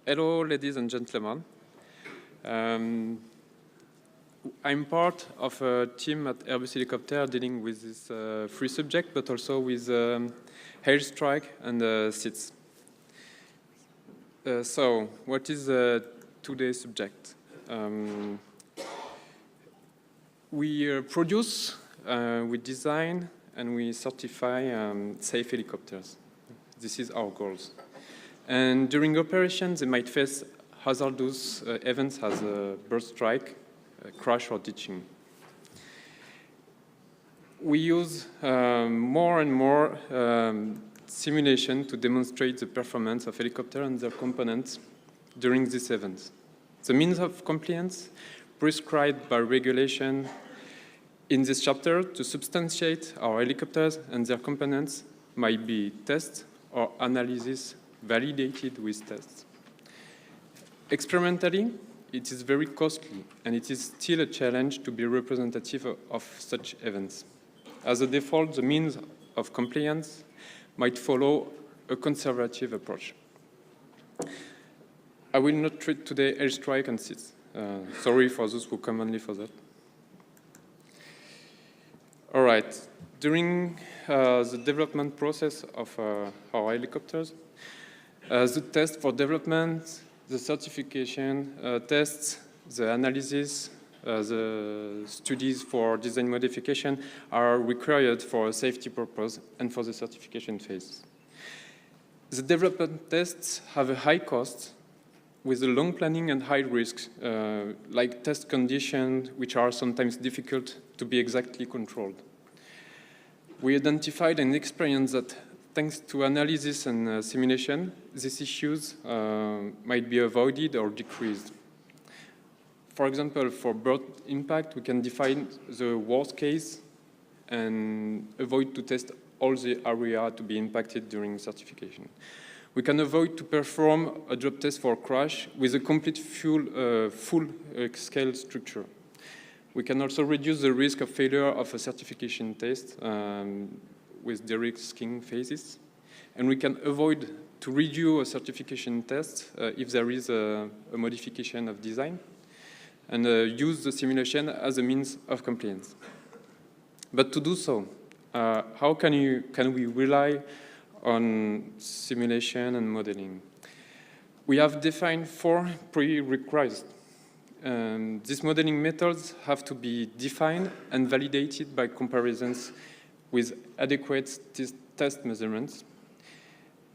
Hello, ladies and gentlemen. I'm part of a team at Airbus Helicopter dealing with this free subject, but also with airstrike and seats. So, what is today's subject? We produce, we design, and we certify safe helicopters. This is our goals. And during operations, they might face hazardous events as a bird strike, a crash, or ditching. We use more and more simulation to demonstrate the performance of helicopters and their components during these events. The means of compliance prescribed by regulation in this chapter to substantiate our helicopters and their components might be tests or analysis validated with tests. Experimentally, it is very costly, and it is still a challenge to be representative of such events. As a default, the means of compliance might follow a conservative approach. I will not treat today airstrike and seats. Sorry for those who come only for that. All right. During the development process of our helicopters, the test for development, the certification tests, the analysis, the studies for design modification are required for a safety purpose and for the certification phase. The development tests have a high cost with a long planning and high risks, like test conditions which are sometimes difficult to be exactly controlled. We identified and experienced that thanks to analysis and simulation, these issues might be avoided or decreased. For example, for bird impact, we can define the worst case and avoid to test all the area to be impacted during certification. We can avoid to perform a drop test for crash with a complete full-scale structure. We can also reduce the risk of failure of a certification test with de-risking phases. And we can avoid to redo a certification test if there is a modification of design, and use the simulation as a means of compliance. But to do so, how can we rely on simulation and modeling? We have defined 4 prerequisites. These modeling methods have to be defined and validated by comparisons with adequate test measurements.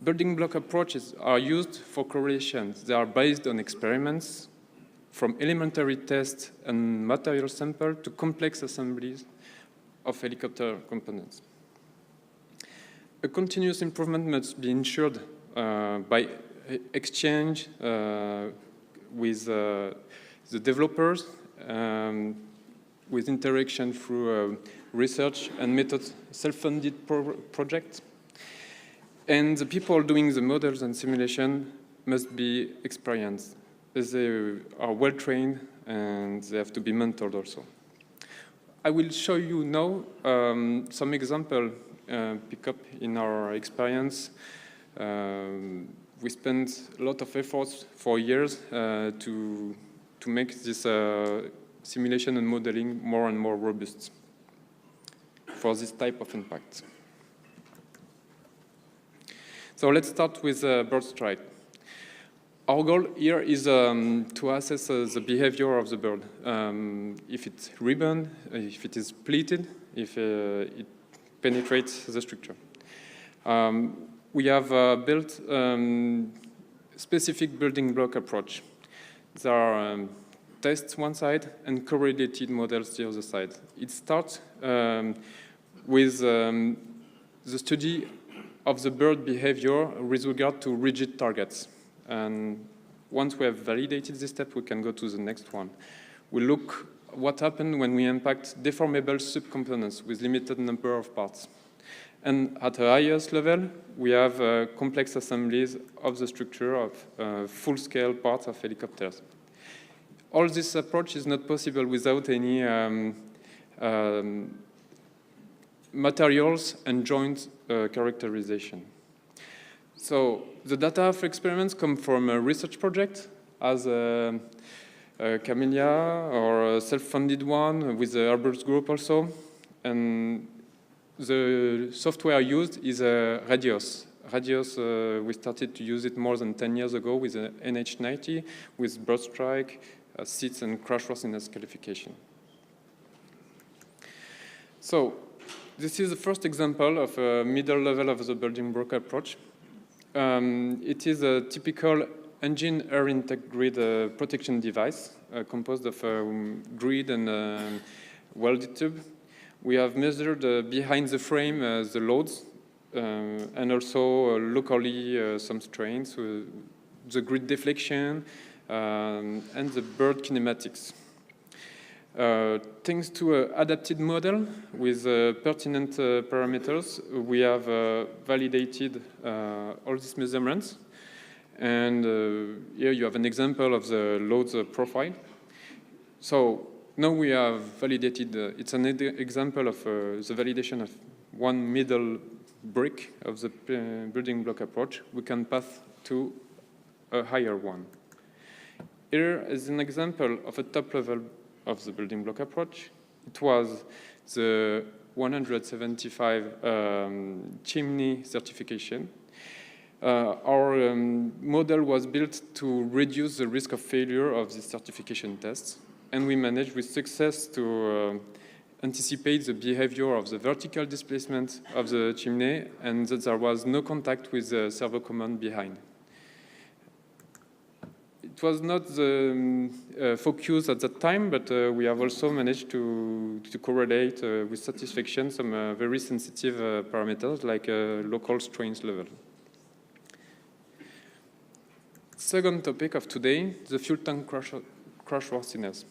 Building block approaches are used for correlations. They are based on experiments, from elementary tests and material sample to complex assemblies of helicopter components. A continuous improvement must be ensured by exchange with the developers, with interaction through research and methods, self-funded projects. And the people doing the models and simulation must be experienced. They are well-trained and they have to be mentored also. I will show you now some example pick up in our experience. We spent a lot of efforts for years to make this simulation and modeling more and more robust for this type of impact. So let's start with bird strike. Our goal here is to assess the behavior of the bird. If it's ribbon, if it is pleated, if it penetrates the structure. We have built specific building block approach. There are tests one side and correlated models the other side. It starts with the study of the bird behavior with regard to rigid targets. And once we have validated this step, we can go to the next one. We look what happened when we impact deformable subcomponents with limited number of parts. And at the highest level, we have complex assemblies of the structure of full-scale parts of helicopters. All this approach is not possible without any materials and joint characterization. So the data of experiments come from a research project as a Camellia or a self-funded one with the Albert Group also. And the software used is Radios. Radios, we started to use it more than 10 years ago with the NH90, with bird strike, seats, and crashworthiness qualification. So this is the first example of a middle level of the building block approach. It is a typical engine air intake grid protection device composed of a grid and welded tube. We have measured behind the frame the loads and also locally some strains, the grid deflection and the bird kinematics. Thanks to an adapted model with pertinent parameters, we have validated all these measurements. And here you have an example of the loads profile. So now we have validated, it's an example of the validation of one middle brick of the building block approach. We can pass to a higher one. Here is an example of a top level of the building block approach. It was the 175 chimney certification. Our model was built to reduce the risk of failure of the certification tests, and we managed with success to anticipate the behavior of the vertical displacement of the chimney and that there was no contact with the servo command behind. It was not the focus at that time, but we have also managed to correlate with satisfaction some very sensitive parameters like local strains level. Second topic of today, the fuel tank crashworthiness.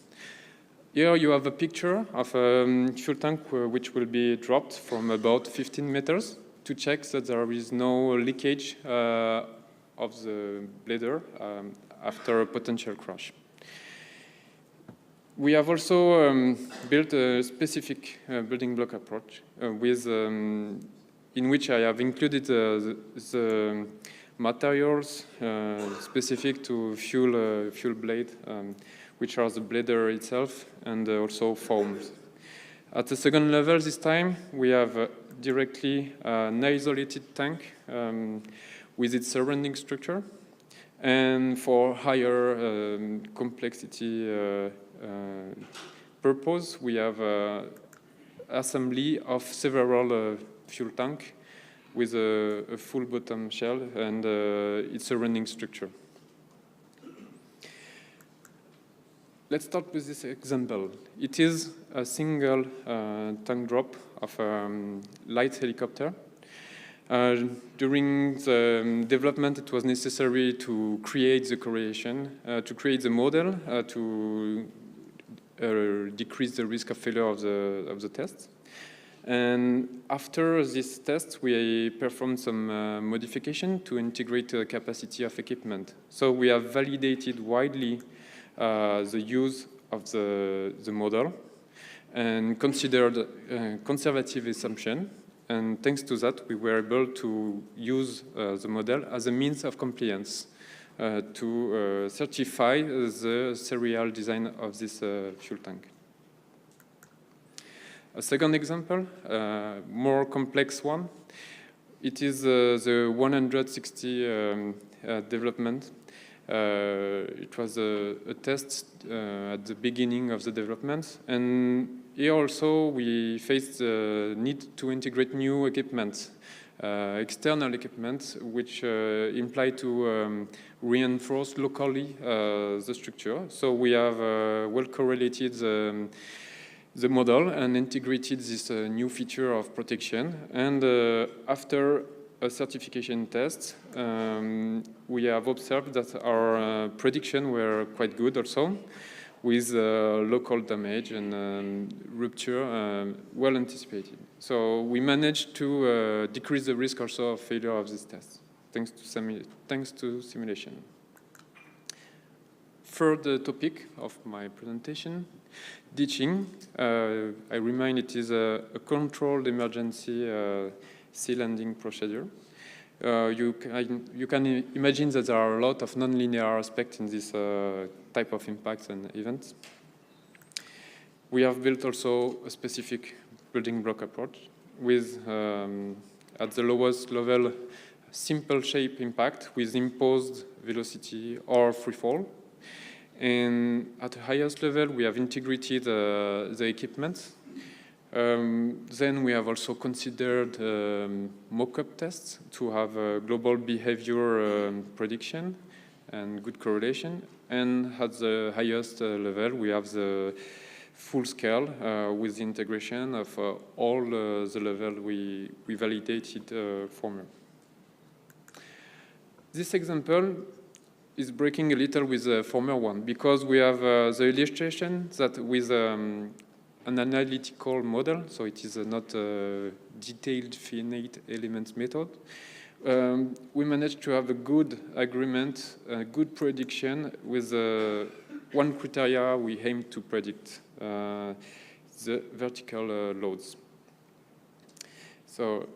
Here you have a picture of a fuel tank which will be dropped from about 15 meters to check that there is no leakage of the bladder after a potential crash. We have also built a specific building block approach with, in which I have included the materials specific to fuel blade, which are the bladder itself and also foams. At the second level this time, we have directly an isolated tank with its surrounding structure. And for higher complexity purpose, we have assembly of several fuel tanks with a full bottom shell and its surrounding structure. Let's start with this example. It is a single tank drop of a light helicopter. During the development, it was necessary to create the correlation, to create the model, to decrease the risk of failure of the test. And after this test, we performed some modification to integrate the capacity of equipment. So we have validated widely the use of the model and considered conservative assumption. And thanks to that, we were able to use the model as a means of compliance to certify the serial design of this fuel tank. A second example, more complex one, it is the 160 development. It was a test at the beginning of the development, and here also we faced the need to integrate new equipment, external equipment, which imply to reinforce locally the structure. So we have well correlated the model and integrated this new feature of protection. And after a certification test, we have observed that our prediction were quite good also, with local damage and rupture well anticipated. So we managed to decrease the risk also of failure of this test, thanks to simulation. Third topic of my presentation, ditching. I remind it is a controlled emergency sea landing procedure. you can imagine that there are a lot of nonlinear aspects in this type of impacts and events. We have built also a specific building block approach with, at the lowest level, simple shape impact with imposed velocity or free fall. And at the highest level, we have integrated the equipment. Then we have also considered mock-up tests to have a global behavior prediction and good correlation. And at the highest level, we have the full scale with the integration of all the level we validated former. This example is breaking a little with the former one because we have the illustration that with an analytical model, so it is not a detailed finite elements method, we managed to have a good agreement, a good prediction with one criteria we aim to predict, the vertical loads. So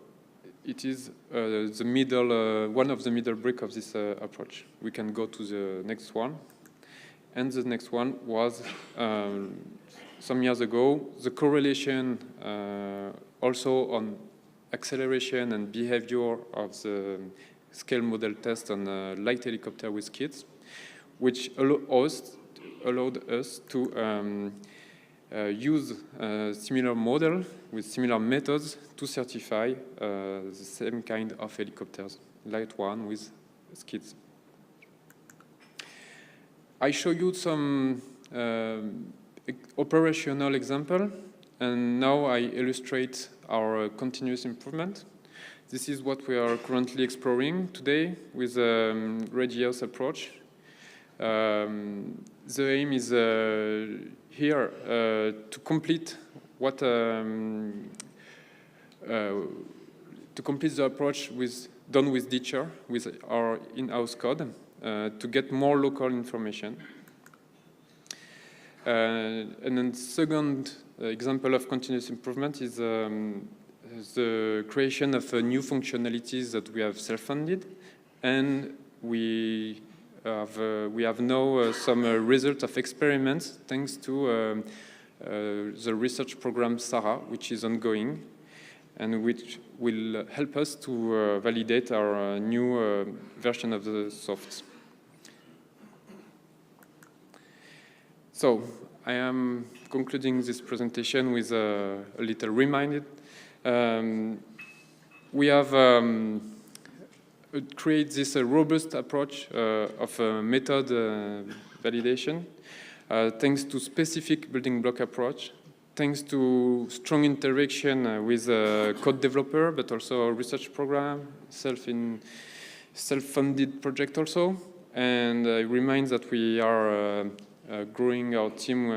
it is the middle, one of the middle brick of this approach. We can go to the next one. And the next one was, some years ago, the correlation also on acceleration and behavior of the scale model test on a light helicopter with kids, which allowed us to use a similar model with similar methods to certify the same kind of helicopters, light one with skids. I show you some operational example, and now I illustrate our continuous improvement. This is what we are currently exploring today with a radius approach. The aim is here to complete what to complete the approach done with Ditcher with our in-house code to get more local information. And then second example of continuous improvement is the creation of new functionalities that we have self-funded, and we have now some result of experiments thanks to the research program SARA, which is ongoing, and which will help us to validate our new version of the soft. So I am concluding this presentation with a little reminder. We have created this robust approach of method validation thanks to specific building block approach, thanks to strong interaction with a code developer, but also a research program, self-funded project also. And I remind that we are growing our team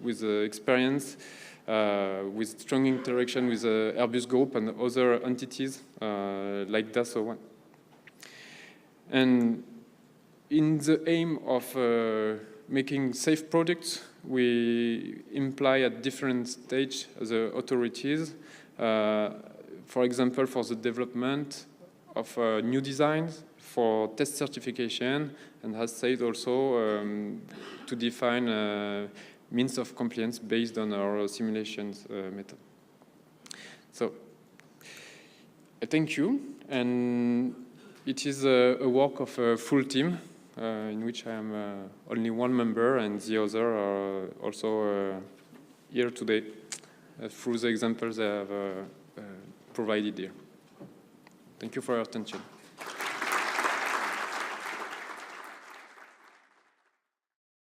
with experience, with strong interaction with the Airbus Group and other entities like DASO1. And in the aim of making safe products, we imply at different stages the authorities, for example, for the development of new designs, for test certification, and as said also to define means of compliance based on our simulations method. So I thank you, and it is a work of a full team in which I am only one member, and the other are also here today through the examples I have provided here. Thank you for your attention.